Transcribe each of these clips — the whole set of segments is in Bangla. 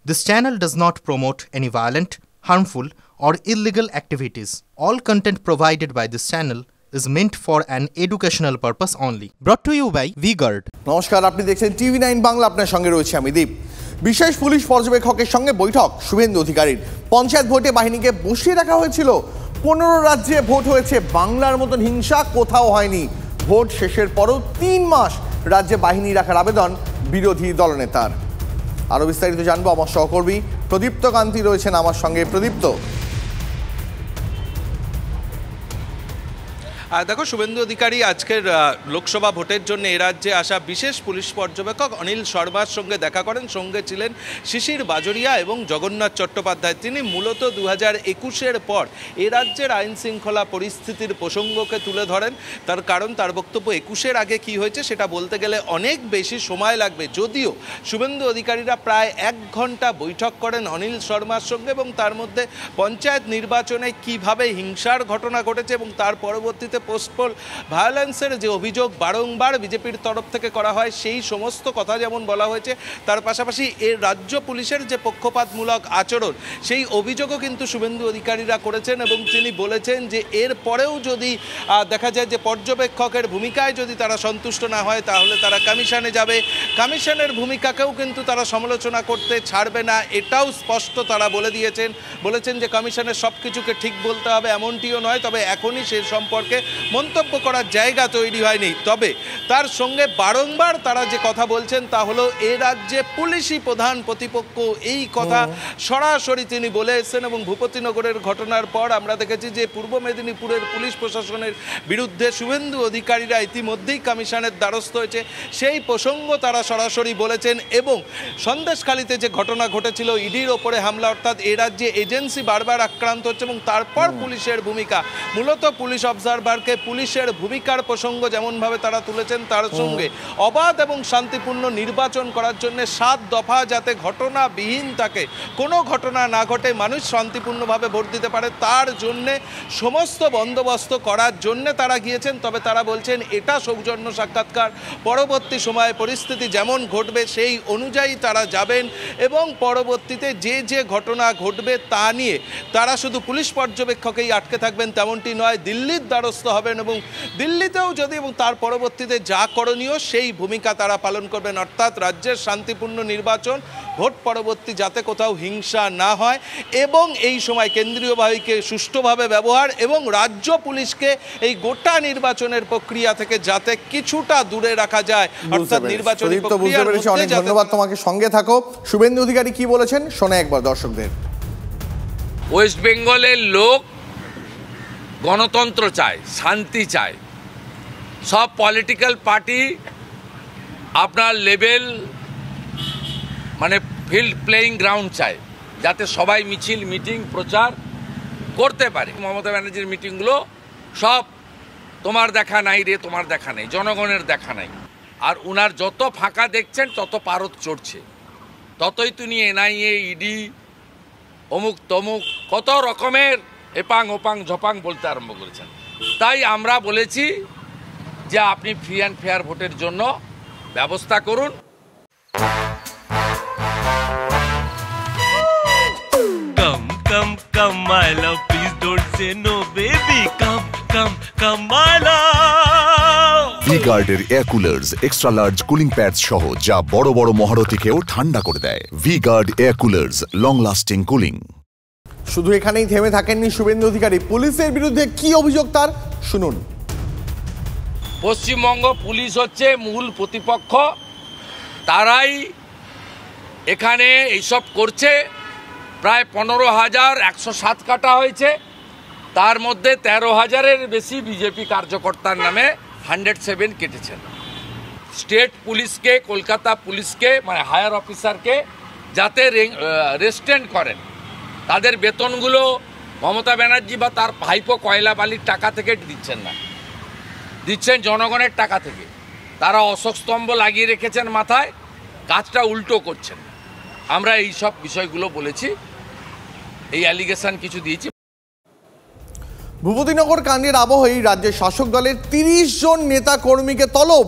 This channel does not promote any violent, harmful, or illegal activities. All content provided by this channel is meant for an educational purpose only. Brought to you by V-Guard. নমস্কার, আপনি দেখছেন TV9 বাংলা। আপনার সঙ্গে রয়েছে আমি দীপ। বিশেষ পুলিশ পর্যবেক্ষকের সঙ্গে বৈঠক শুভেন্দু অধিকারীর। পঞ্চায়েত ভোটে বাহিনীকে বসিয়ে রাখা হয়েছিল। 15 রাজ্যে ভোট হয়েছে, বাংলার মতন হিংসা কোথাও হয়নি। ভোট শেষের পরও 3 মাস রাজ্যে বাহিনী রাখার আবেদন বিরোধী দলনেতার। আরও বিস্তারিত জানবো আমার সহকর্মী প্রদীপ্ত কান্তি রয়েছেন আমার সঙ্গে। প্রদীপ্ত, দেখো, শুভেন্দু অধিকারী আজকের লোকসভা ভোটের জন্য এ রাজ্যে আসা বিশেষ পুলিশ পর্যবেক্ষক অনিল শর্মার সঙ্গে দেখা করেন। সঙ্গে ছিলেন শিশির বাজোরিয়া এবং জগন্নাথ চট্টোপাধ্যায়। তিনি মূলত 2021-এর পর এ রাজ্যের আইন শৃঙ্খলা পরিস্থিতির প্রসঙ্গকে তুলে ধরেন। তার কারণ, তার বক্তব্য 21-এর আগে কি হয়েছে সেটা বলতে গেলে অনেক বেশি সময় লাগবে। যদিও শুভেন্দু অধিকারীরা প্রায় 1 ঘন্টা বৈঠক করেন অনিল শর্মার সঙ্গে, এবং তার মধ্যে পঞ্চায়েত নির্বাচনে কিভাবে হিংসার ঘটনা ঘটেছে এবং তার পরবর্তীতে পোস্টপোল ভায়োলেন্সের যে অভিযোগ বারংবার বিজেপির তরফ থেকে করা হয়, সেই সমস্ত কথা যেমন বলা হয়েছে, তার পাশাপাশি এর রাজ্য পুলিশের যে পক্ষপাতমূলক আচরণ, সেই অভিযোগও কিন্তু শুভেন্দু অধিকারীরা করেছেন। এবং তিনি বলেছেন যে এর পরেও যদি দেখা যায় যে পর্যবেক্ষকের ভূমিকায় যদি তারা সন্তুষ্ট না হয়, তাহলে তারা কমিশনে যাবে। কমিশনের ভূমিকাকেও কিন্তু তারা সমালোচনা করতে ছাড়বে না, এটাও স্পষ্ট তারা বলে দিয়েছেন। বলেছেন যে কমিশনের সব কিছুকে ঠিক বলতে হবে এমনটিও নয়, তবে এখনই সে সম্পর্কে মন্তব্য করার জায়গা তৈরি হয়নি। তবে তার সঙ্গে বারংবার তারা যে কথা বলছেন তা হলো এ রাজ্যে পুলিশই প্রধান প্রতিপক্ষ, এই কথা সরাসরি তিনি বলে এসেছেন। এবং ভূপতিনগরের ঘটনার পর আমরা দেখেছি যে পূর্ব মেদিনীপুরের পুলিশ প্রশাসনের বিরুদ্ধে শুভেন্দু অধিকারীরা ইতিমধ্যেই কমিশনের দ্বারস্থ হয়েছে, সেই প্রসঙ্গ তারা সরাসরি বলেছেন। এবং সন্দেশখালীতে যে ঘটনা ঘটেছিল, ইডির ওপরে হামলা, অর্থাৎ এ রাজ্যে এজেন্সি বারবার আক্রান্ত হচ্ছে এবং তারপর পুলিশের ভূমিকা, মূলত পুলিশ অবজারভারকে পুলিশের ভূমিকার প্রসঙ্গ যেমনভাবে তারা তুলেছেন, তার সঙ্গে অবাধ এবং শান্তিপূর্ণ নির্বাচন করার জন্য 7 দফা যাতে ঘটনাবিহীন থাকে, কোনো ঘটনা না ঘটে, মানুষ শান্তিপূর্ণভাবে ভোট দিতে পারে, তার জন্যে সমস্ত বন্দোবস্ত করার জন্যে তারা গিয়েছেন। তবে তারা বলছেন এটা সৌজন্য সাক্ষাৎকার, পরবর্তী সময়ে পরিস্থিতি যেমন ঘটবে সেই অনুযায়ী তারা যাবেন এবং পরবর্তীতে যে যে ঘটনা ঘটবে তা নিয়ে তারা শুধু পুলিশ পর্যবেক্ষকেই আটকে থাকবেন তেমনটি নয়, দিল্লির দ্বারস্থ হবেন এবং দিল্লিতেও যদি এবং তার পরবর্তীতে যা করণীয় সেই ভূমিকা তারা পালন করবেন। অর্থাৎ রাজ্যের শান্তিপূর্ণ নির্বাচন, ভোট পরবর্তী যাতে কোথাও হিংসা না হয়, এবং এই সময় কেন্দ্রীয় বাহিনীকে সুষ্ঠুভাবে ব্যবহার এবং রাজ্য পুলিশকে এই গোটা নির্বাচনের প্রক্রিয়া থেকে যাতে কিছুটা দূরে রাখা যায়। অর্থাৎ নির্বাচনী প্রক্রিয়ার মধ্যে। অনেক ধন্যবাদ তোমাকে, সঙ্গে থাকো। শুভেন্দু অধিকারী কি বলেছেন শোনা একবার দর্শকদের। ওয়েস্ট বেঙ্গলের লোক গণতন্ত্র চায়, শান্তি চায়। সব পলিটিক্যাল পার্টি আপনার লেভেল মানে ফিল্ড প্লেয়িং গ্রাউন্ড চায়, যাতে সবাই মিছিল, মিটিং, প্রচার করতে পারে। মমতা ব্যানার্জির মিটিংগুলো সব তোমার দেখা নাই রে, তোমার দেখা নেই, জনগণের দেখা নাই। আর উনার যত ফাঁকা দেখছেন তত পারদ চড়ছে, ততই তিনি এনআইএ, ইডি, অমুক তমুক কত রকমের এপাং ওপাং ঝপাং বলতে আরম্ভ করেছেন। তাই আমরা বলেছি যে আপনি ফ্রি অ্যান্ড ফেয়ার ভোটের জন্য ব্যবস্থা করুন। Come, come, come, my love, please don't say no, baby. Come, come, come, my love. V-Guard-এর air coolers extra large cooling pads সহ যা বড় বড় মহারথীকেও ঠান্ডা করে দেয়। V-Guard air coolers, long lasting cooling. শুধু এখানেই থেমে থাকেননি শুভেন্দু অধিকারী, পুলিশের বিরুদ্ধে কি অভিযোগ তার শুনুন। পশ্চিমবঙ্গ পুলিশ হচ্ছে মূল প্রতিপক্ষ, তারাই এখানে এইসব করছে। প্রায় 15,107 কাটা হয়েছে, তার মধ্যে 13,000-এর বেশি বিজেপি কার্যকর্তার নামে 107 কেটেছেন। স্টেট পুলিশকে, কলকাতা পুলিশকে মানে হায়ার অফিসারকে যাতে রেস্টেন্ট করেন, তাদের বেতনগুলো মমতা ব্যানার্জি বা তার ভাইপো কয়লা বালির টাকা থেকে দিচ্ছেন না, দিচ্ছেন জনগণের টাকা থেকে। তারা অশোক স্তম্ভ লাগিয়ে রেখেছেন মাথায়, কাজটা উল্টো করছেন। আমরা এই সব বিষয়গুলো বলেছি, এই অ্যালিগেশন কিছু দিয়েছি। ভূপতিনগর কাণ্ডের আবহেই রাজ্যের শাসক দলের 30 জন নেতা কর্মীকে তলব।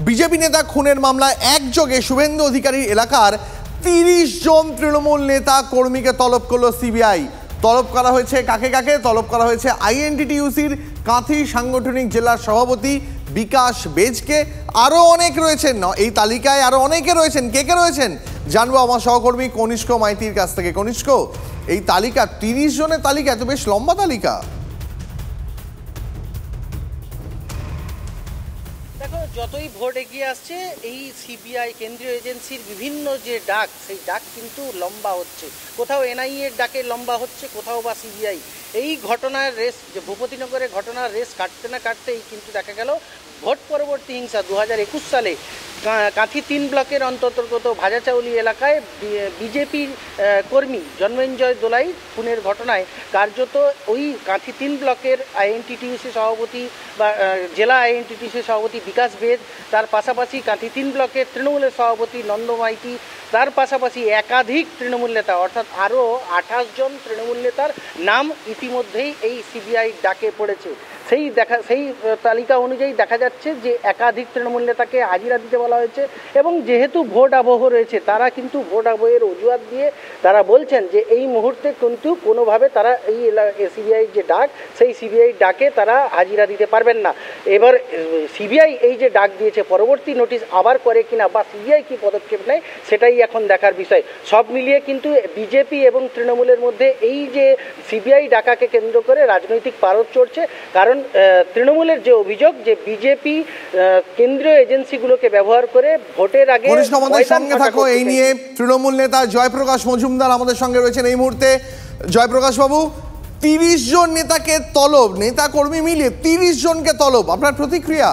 বিজেপি নেতা খুনের মামলায় একযোগে শুভেন্দু অধিকারীর এলাকার 30 জন তৃণমূল নেতা কর্মীকে তলব করলো সিবিআই। তলব করা হয়েছে কাকে কাকে? তলব করা হয়েছে আইএনটিটিইউসির কাঁথি সাংগঠনিক জেলার সভাপতি বিকাশ বেজকে। আরও অনেক রয়েছেন, এই তালিকায় আরও অনেকে রয়েছেন। কে কে রয়েছেন জানবো আমার সহকর্মী কনিষ্ক মাইতির কাছ থেকে। কনিষ্ক, এই তালিকা 30 জনের তালিকা, এত বেশ লম্বা তালিকা। দেখো, যতই ভোট এগিয়ে আসছে এই সিবিআই কেন্দ্রীয় এজেন্সির বিভিন্ন যে ডাক, সেই ডাক কিন্তু লম্বা হচ্ছে। কোথাও এনআইএ এর ডাকে লম্বা হচ্ছে, কোথাও বা সিবিআই। এই ঘটনার রেস, যে ভূপতিনগরে ঘটনার রেস কাটতে না কাটতেই কিন্তু দেখা গেল ভোট পরবর্তী হিংসা 2021 সালে কাঁথি 3 ব্লকের অন্তর্গত ভাজাচাউলি এলাকায় বিজেপির কর্মী জন্মেঞ্জয় দোলাই খুনের ঘটনায় কার্যত ওই কাঁথি 3 ব্লকের আইএনটিটিইউসি সভাপতি বা জেলা আইএনটিটিইউসি সভাপতি বিকাশ বেদ, তার পাশাপাশি কাঁথি 3 ব্লকের তৃণমূলের সভাপতি নন্দ মাইতি, তার পাশাপাশি একাধিক তৃণমূল নেতা অর্থাৎ আরও 28 জন তৃণমূল নেতার নাম ইতিমধ্যেই এই সিবিআই ডাকে পড়েছে। সেই তালিকা অনুযায়ী দেখা যাচ্ছে যে একাধিক তৃণমূল নেতাকে হাজিরা দিতে বলা হয়েছে এবং যেহেতু ভোট আবহ রয়েছে তারা কিন্তু ভোট আবহের অজুহাত দিয়ে তারা বলছেন যে এই মুহূর্তে কিন্তু কোনোভাবে তারা এই সিবিআই যে ডাক, সেই সিবিআই ডাকে তারা হাজিরা দিতে পারবেন না। এবার সিবিআই এই যে ডাক দিয়েছে, পরবর্তী নোটিশ আবার করে কিনা বা সিবিআই কি পদক্ষেপ নেয় সেটাই এখন দেখার বিষয়। সব মিলিয়ে কিন্তু বিজেপি এবং তৃণমূলের মধ্যে এই যে সিবিআই ডাকাকে কেন্দ্র করে রাজনৈতিক পারদ চড়ছে। কারণ তৃণমূলের যে অভিযোগ যে বিজেপি কেন্দ্রীয় এজেন্সিগুলোকে ব্যবহার করে ভোটের আগে আমাদের সঙ্গে থাকো এই নিয়ে তৃণমূল নেতা জয়প্রকাশ মজুমদার আমাদের সঙ্গে রয়েছেন এই মুহূর্তে। জয়প্রকাশ বাবু, 30 জন নেতাকে তলব, নেতা কর্মী মিলিয়ে 30 জনকে তলব, আপনার প্রতিক্রিয়া?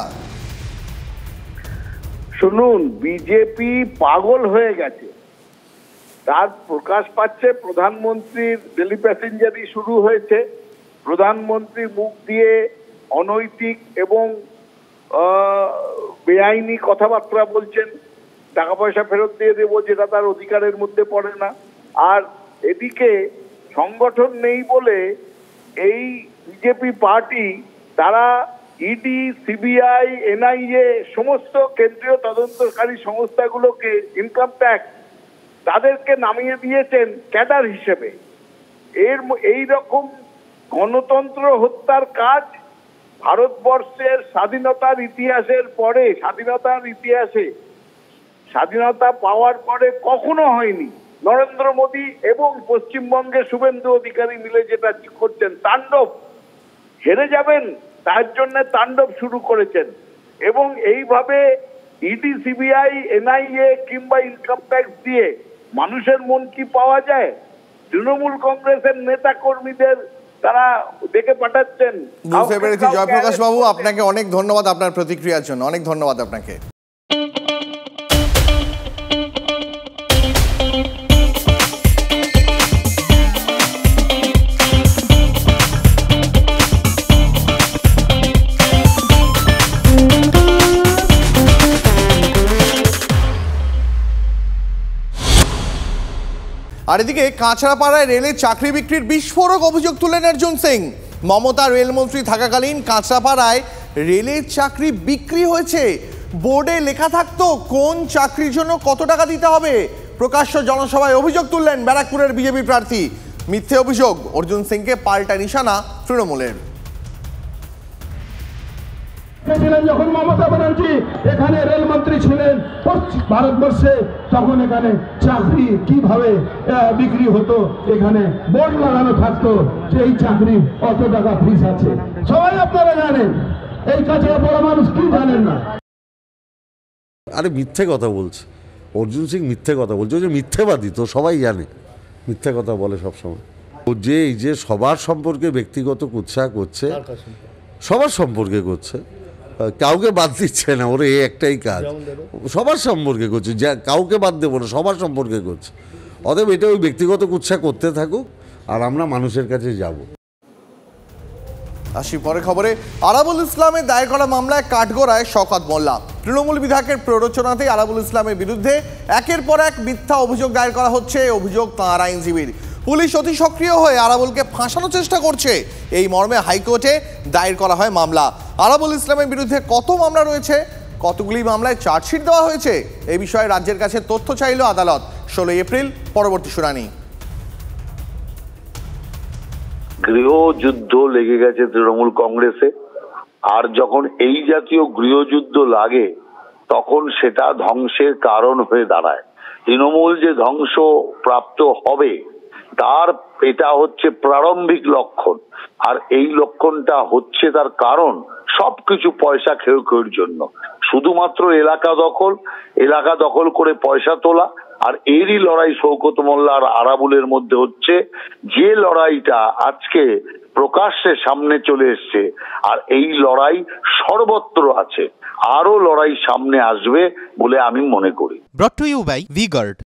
শুনুন, বিজেপি পাগল হয়ে গেছে, তার প্রকাশ পাচ্ছে। প্রধানমন্ত্রীর ডেলি প্যাসেঞ্জারই শুরু হয়েছে। প্রধানমন্ত্রীর মুখ দিয়ে অনৈতিক এবং বেআইনি কথাবার্তা বলছেন, টাকা পয়সা ফেরত দিয়ে দেবো, যেটা তার অধিকারের মধ্যে পড়ে না। আর এদিকে সংগঠন নেই বলে এই বিজেপি পার্টি তারা ইডি, সিবিআই, এনআইএ সমস্ত কেন্দ্রীয় তদন্তকারী সংস্থাগুলোকে, ইনকাম ট্যাক্স, তাদেরকে নামিয়ে দিয়েছেন ক্যাডার হিসেবে। এই রকম গণতন্ত্র হত্যার কাজ ভারতবর্ষের স্বাধীনতার ইতিহাসের পরে, স্বাধীনতা পাওয়ার পরে কখনো হয়নি। নরেন্দ্র মোদী এবং পশ্চিমবঙ্গের শুভেন্দু অধিকারী মিলে যেটা করছেন, তাণ্ডব, হেরে যাবেন তার জন্য তাণ্ডব শুরু করেছেন। এবং এইভাবে ইডি, সিবিআই, এনআইএ কিংবা ইনকাম ট্যাক্স দিয়ে মানুষের মন কি পাওয়া যায়? তৃণমূল কংগ্রেসের নেতা কর্মীদের তারা ডেকে পাঠাচ্ছেন। বুঝতে পেরেছি জয়প্রকাশ বাবু, আপনাকে অনেক ধন্যবাদ আপনার প্রতিক্রিয়ার জন্য, অনেক ধন্যবাদ আপনাকে। আর এদিকে কাঁচরাপাড়ায় রেলের চাকরি বিক্রির বিস্ফোরক অভিযোগ তুলেন অর্জুন সিং। মমতা রেলমন্ত্রী থাকাকালীন কাঁচরাপাড়ায় রেলের চাকরি বিক্রি হয়েছে। বোর্ডে লেখা থাকতো কোন চাকরির জন্য কত টাকা দিতে হবে। প্রকাশ্য জনসভায় অভিযোগ তুললেন ব্যারাকপুরের বিজেপি প্রার্থী। মিথ্যে অভিযোগ, অর্জুন সিংকে পাল্টা নিশানা তৃণমূলের। যখন মমতা ব্যানার্জি এখানে রেলমন্ত্রী ছিলেন ভারতবর্ষে, তখন এখানে চাকরি কিভাবে বিক্রি হতো, এখানে বোর্ড লাগানো থাকতো যে এই চাকরি অত টাকা ফিস আছে। সবাই আপনারা জানেন, এই কাঁচরাপাড়া মানুষ কি জানেন না। আরে মিথ্যে কথা বলছে অর্জুন সিং, মিথ্যে কথা বলছে। ও যে মিথ্যেবাদী তো সবাই জানে, মিথ্যে কথা বলে সবসময়। ও যে এই যে সবার সম্পর্কে ব্যক্তিগত কুৎসা করছে, সবার সম্পর্কে করছে, কাউকে বাদ দিচ্ছে না। ওর এই একটাই কাজ, সবার সম্পর্কে করছে, যা কাউকে বাদ দেবো না, সবার সম্পর্কে করছে। অতএব এটা ওই ব্যক্তিগত কুৎসা করতে থাকুক, আর আমরা মানুষের কাছে যাব। আসি পরে খবরে। আরাবুল ইসলামের দায়ের করা মামলায় কাঠগড়ায় শওকত মোল্লা। তৃণমূল বিধায়কের প্ররোচনাতেই আরাবুল ইসলামের বিরুদ্ধে একের পর এক মিথ্যা অভিযোগ দায়ের করা হচ্ছে। অভিযোগ তাঁর আইনজীবীর। পুলিশ অতি সক্রিয় হয়ে আরাবুলকে ফাঁসানোর চেষ্টা করছে। এই মর্মে হাইকোর্টে দায়ের করা হয় মামলা। আরাবুল ইসলামের বিরুদ্ধে কত মামলা রয়েছে, কতগুলি মামলায় চার্জশিট দেওয়া হয়েছে, এই বিষয়ে রাজ্যের কাছে তথ্য চাইল আদালত। 16 এপ্রিল পরবর্তী শুনানি। গৃহযুদ্ধ লেগে গেছে তৃণমূল কংগ্রেসে, আর যখন এই জাতীয় গৃহযুদ্ধ লাগে তখন সেটা ধ্বংসের কারণ হয়ে দাঁড়ায়। তৃণমূল যে ধ্বংস প্রাপ্ত হবে তার এটা হচ্ছে প্রারম্ভিক লক্ষণ, আর এই লক্ষণটা হচ্ছে তার কারণ সবকিছু পয়সা খেয়ের জন্য। শুধুমাত্র এলাকা দখল করে পয়সা তোলা, আর এরই লড়াই শওকত মোল্লা আর আরাবুলের মধ্যে হচ্ছে, যে লড়াইটা আজকে প্রকাশ্যে সামনে চলে এসছে। আর এই লড়াই সর্বত্র আছে, আরো লড়াই সামনে আসবে বলে আমি মনে করি। Brought to you by V-Guard,